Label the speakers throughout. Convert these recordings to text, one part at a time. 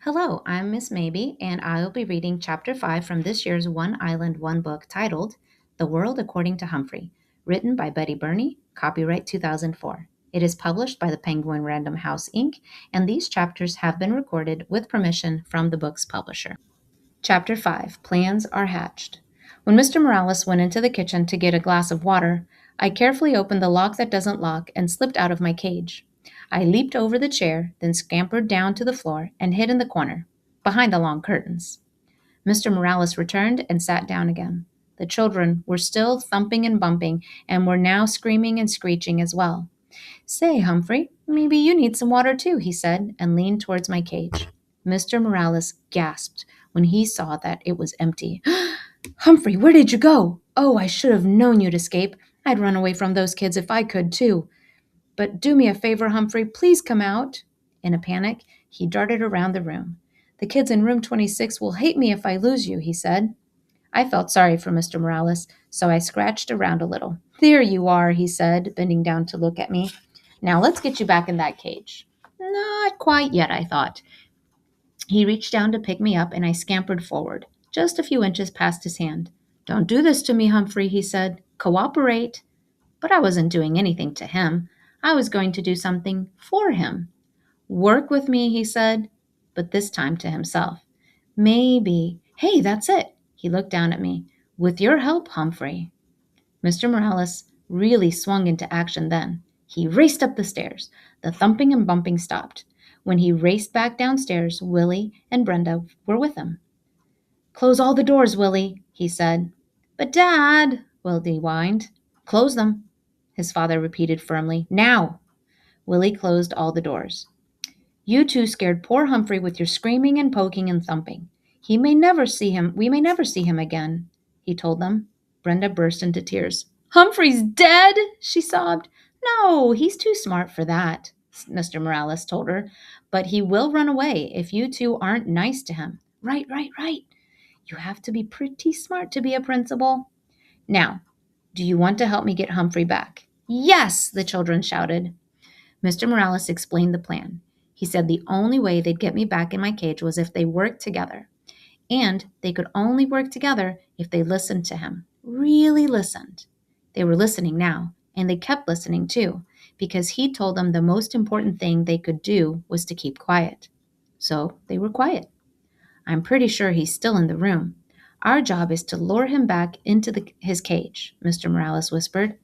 Speaker 1: Hello, I'm Miss Maybe, and I'll be reading Chapter 5 from this year's One Island, One Book titled The World According to Humphrey, written by Betty Burney, copyright 2004. It is published by the Penguin Random House, Inc., and these chapters have been recorded with permission from the book's publisher. Chapter 5 Plans Are Hatched. When Mr. Morales went into the kitchen to get a glass of water, I carefully opened the lock that doesn't lock and slipped out of my cage. I leaped over the chair, then scampered down to the floor and hid in the corner, behind the long curtains. Mr. Morales returned and sat down again. The children were still thumping and bumping and were now screaming and screeching as well. Say, Humphrey, maybe you need some water too, he said, and leaned towards my cage. Mr. Morales gasped when he saw that it was empty. Humphrey, where did you go? Oh, I should have known you'd escape. I'd run away from those kids if I could, too. But do me a favor, Humphrey, please come out. In a panic, he darted around the room. The kids in room 26 will hate me if I lose you, he said. I felt sorry for Mr. Morales, so I scratched around a little. There you are, he said, bending down to look at me. Now let's get you back in that cage. Not quite yet, I thought. He reached down to pick me up, and I scampered forward, just a few inches past his hand. Don't do this to me, Humphrey, he said. Cooperate. But I wasn't doing anything to him. I was going to do something for him. Work with me, he said, but this time to himself. Maybe. Hey, that's it. He looked down at me. With your help, Humphrey. Mr. Morales really swung into action then. He raced up the stairs. The thumping and bumping stopped. When he raced back downstairs, Willie and Brenda were with him. Close all the doors, Willie, he said. But, Dad, Willie whined. Close them, his father repeated firmly. Now! Willie closed all the doors. You two scared poor Humphrey with your screaming and poking and thumping. We may never see him again, he told them. Brenda burst into tears. Humphrey's dead, she sobbed. No, he's too smart for that, Mr. Morales told her. But he will run away if you two aren't nice to him. Right. You have to be pretty smart to be a principal. Now, do you want to help me get Humphrey back? Yes, the children shouted. Mr. Morales explained the plan. He said the only way they'd get me back in my cage was if they worked together. And they could only work together if they listened to him. Really listened. They were listening now, and they kept listening too, because he told them the most important thing they could do was to keep quiet. So they were quiet. I'm pretty sure he's still in the room. Our job is to lure him back into his cage, Mr. Morales whispered.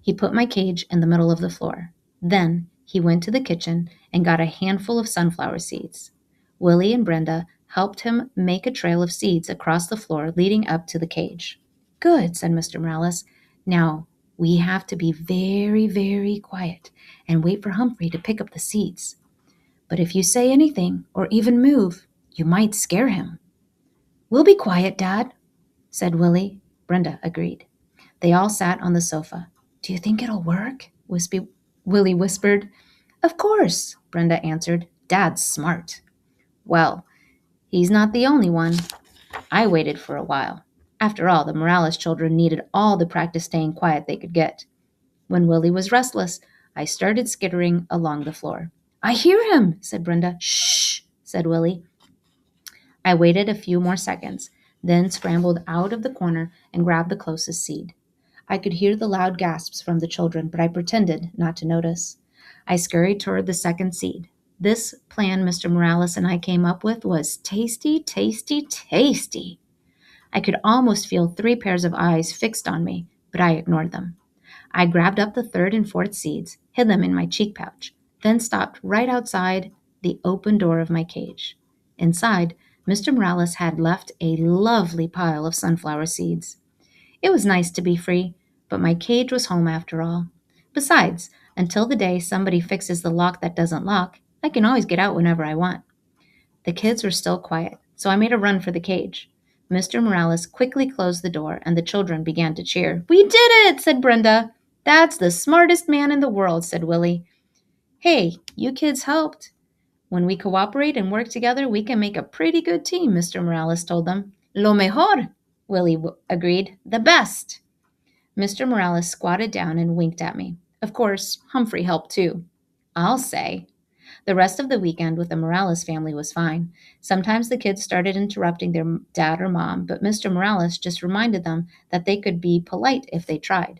Speaker 1: He put my cage in the middle of the floor. Then he went to the kitchen and got a handful of sunflower seeds. Willie and Brenda helped him make a trail of seeds across the floor leading up to the cage. Good, said Mr. Morales. Now, we have to be very, very quiet and wait for Humphrey to pick up the seeds. But if you say anything or even move, you might scare him. We'll be quiet, Dad, said Willie. Brenda agreed. They all sat on the sofa. Do you think it'll work? Willie whispered. Of course, Brenda answered. Dad's smart. Well, he's not the only one. I waited for a while. After all, the Morales children needed all the practice staying quiet they could get. When Willie was restless, I started skittering along the floor. I hear him, said Brenda. Shh, said Willie. I waited a few more seconds, then scrambled out of the corner and grabbed the closest seed. I could hear the loud gasps from the children, but I pretended not to notice. I scurried toward the second seed. This plan Mr. Morales and I came up with was tasty, tasty, tasty. I could almost feel 3 pairs of eyes fixed on me, but I ignored them. I grabbed up the third and fourth seeds, hid them in my cheek pouch, then stopped right outside the open door of my cage. Inside, Mr. Morales had left a lovely pile of sunflower seeds. It was nice to be free, but my cage was home after all. Besides, until the day somebody fixes the lock that doesn't lock, I can always get out whenever I want. The kids were still quiet, so I made a run for the cage. Mr. Morales quickly closed the door, and the children began to cheer. We did it, said Brenda. That's the smartest man in the world, said Willie. Hey, you kids helped. When we cooperate and work together, we can make a pretty good team, Mr. Morales told them. Lo mejor, Willie agreed. The best. Mr. Morales squatted down and winked at me. Of course, Humphrey helped too. I'll say. The rest of the weekend with the Morales family was fine. Sometimes the kids started interrupting their dad or mom, but Mr. Morales just reminded them that they could be polite if they tried.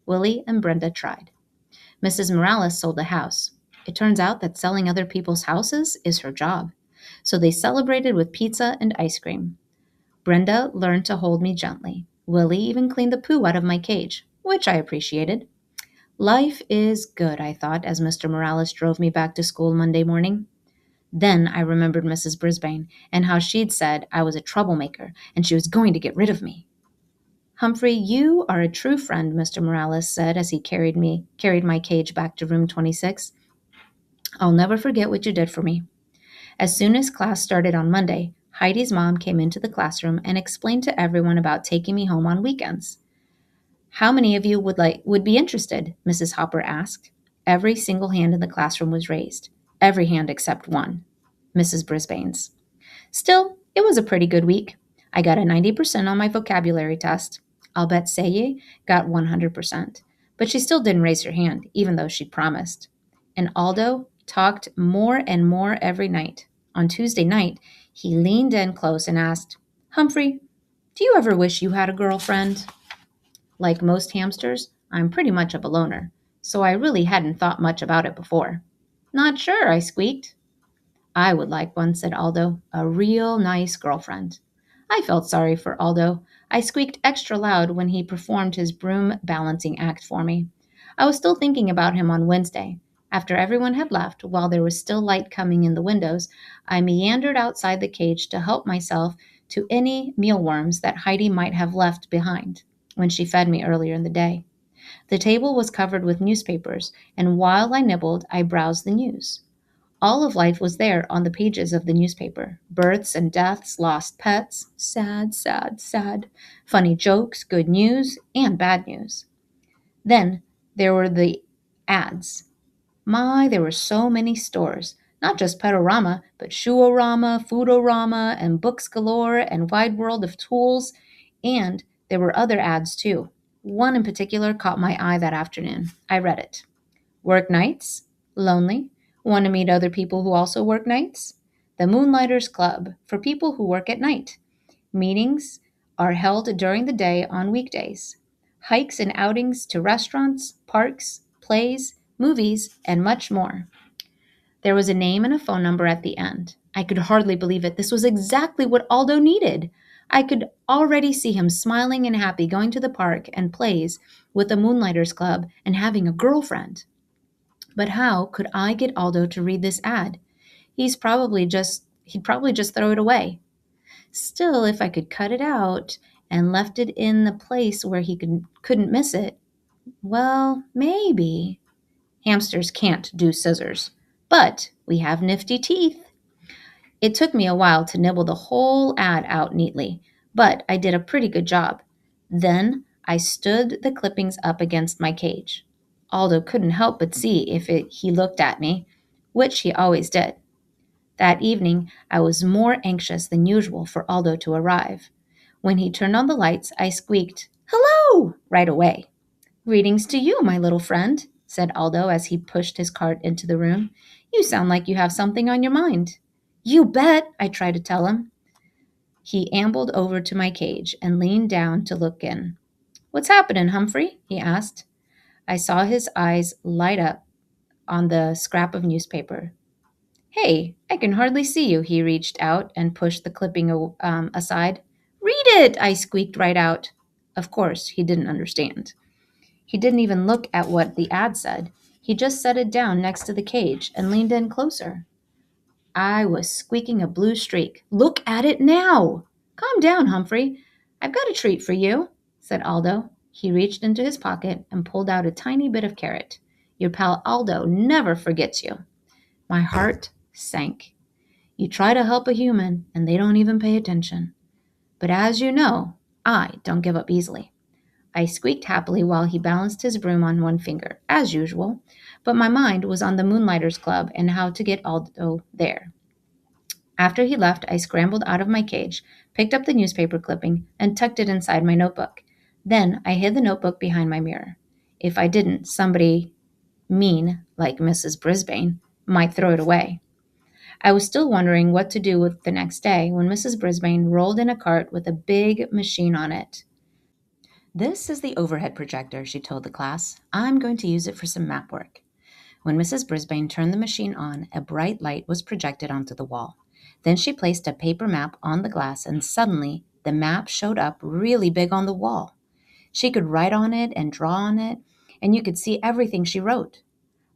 Speaker 1: Willie and Brenda tried. Mrs. Morales sold a house. It turns out that selling other people's houses is her job. So they celebrated with pizza and ice cream. Brenda learned to hold me gently. Willie even cleaned the poo out of my cage, which I appreciated. Life is good, I thought, as Mr. Morales drove me back to school Monday morning. Then I remembered Mrs. Brisbane and how she'd said I was a troublemaker and she was going to get rid of me. Humphrey, you are a true friend, Mr. Morales said as he carried my cage back to room 26. I'll never forget what you did for me. As soon as class started on Monday, Heidi's mom came into the classroom and explained to everyone about taking me home on weekends. How many of you would be interested? Mrs. Hopper asked. Every single hand in the classroom was raised. Every hand except one, Mrs. Brisbane's. Still, it was a pretty good week. I got a 90% on my vocabulary test. I'll bet Saye got 100%. But she still didn't raise her hand, even though she'd promised. And Aldo talked more and more every night. On Tuesday night, he leaned in close and asked, Humphrey, do you ever wish you had a girlfriend? Like most hamsters, I'm pretty much of a loner, so I really hadn't thought much about it before. Not sure, I squeaked. I would like one, said Aldo, a real nice girlfriend. I felt sorry for Aldo. I squeaked extra loud when he performed his broom balancing act for me. I was still thinking about him on Wednesday. After everyone had left, while there was still light coming in the windows, I meandered outside the cage to help myself to any mealworms that Heidi might have left behind when she fed me earlier in the day. The table was covered with newspapers, and while I nibbled, I browsed the news. All of life was there on the pages of the newspaper. Births and deaths, lost pets, sad, sad, sad, funny jokes, good news, and bad news. Then there were the ads. My, there were so many stores. Not just Petorama, but Shoeorama, Foodorama, and Books Galore, and Wide World of Tools. And there were other ads too. One in particular caught my eye that afternoon. I read it. Work nights? Lonely? Want to meet other people who also work nights? The Moonlighters Club, for people who work at night. Meetings are held during the day on weekdays. Hikes and outings to restaurants, parks, plays, movies, and much more. There was a name and a phone number at the end. I could hardly believe it. This was exactly what Aldo needed. I could already see him smiling and happy going to the park and plays with the Moonlighters Club and having a girlfriend. But how could I get Aldo to read this ad? He'd probably just throw it away. Still, if I could cut it out and left it in the place where he couldn't miss it, well, maybe. Hamsters can't do scissors, but we have nifty teeth. It took me a while to nibble the whole ad out neatly, but I did a pretty good job. Then I stood the clippings up against my cage. Aldo couldn't help but see if he looked at me, which he always did. That evening, I was more anxious than usual for Aldo to arrive. When he turned on the lights, I squeaked, "Hello!" right away. "Greetings to you, my little friend," said Aldo as he pushed his cart into the room. "You sound like you have something on your mind." "You bet," I tried to tell him. He ambled over to my cage and leaned down to look in. "What's happening, Humphrey?" he asked. I saw his eyes light up on the scrap of newspaper. "Hey, I can hardly see you." He reached out and pushed the clipping aside. "Read it," I squeaked right out. Of course, he didn't understand. He didn't even look at what the ad said. He just set it down next to the cage and leaned in closer. I was squeaking a blue streak. "Look at it now!" "Calm down, Humphrey. I've got a treat for you," said Aldo. He reached into his pocket and pulled out a tiny bit of carrot. "Your pal Aldo never forgets you." My heart sank. You try to help a human, and they don't even pay attention. But as you know, I don't give up easily. I squeaked happily while he balanced his broom on one finger, as usual, but my mind was on the Moonlighters Club and how to get Aldo there. After he left, I scrambled out of my cage, picked up the newspaper clipping, and tucked it inside my notebook. Then I hid the notebook behind my mirror. If I didn't, somebody mean, like Mrs. Brisbane, might throw it away. I was still wondering what to do with the next day when Mrs. Brisbane rolled in a cart with a big machine on it. "This is the overhead projector," she told the class. "I'm going to use it for some map work." When Mrs. Brisbane turned the machine on, a bright light was projected onto the wall. Then she placed a paper map on the glass, and suddenly the map showed up really big on the wall. She could write on it and draw on it, and you could see everything she wrote.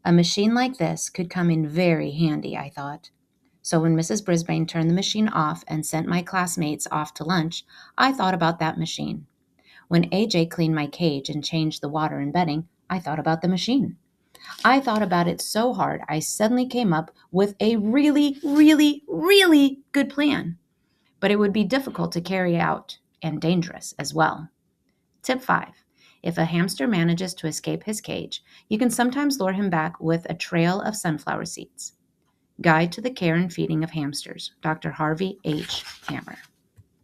Speaker 1: A machine like this could come in very handy, I thought. So when Mrs. Brisbane turned the machine off and sent my classmates off to lunch, I thought about that machine. When AJ cleaned my cage and changed the water and bedding, I thought about the machine. I thought about it so hard, I suddenly came up with a really, really, really good plan. But it would be difficult to carry out and dangerous as well. Tip 5. If a hamster manages to escape his cage, you can sometimes lure him back with a trail of sunflower seeds. Guide to the Care and Feeding of Hamsters, Dr. Harvey H. Hammer.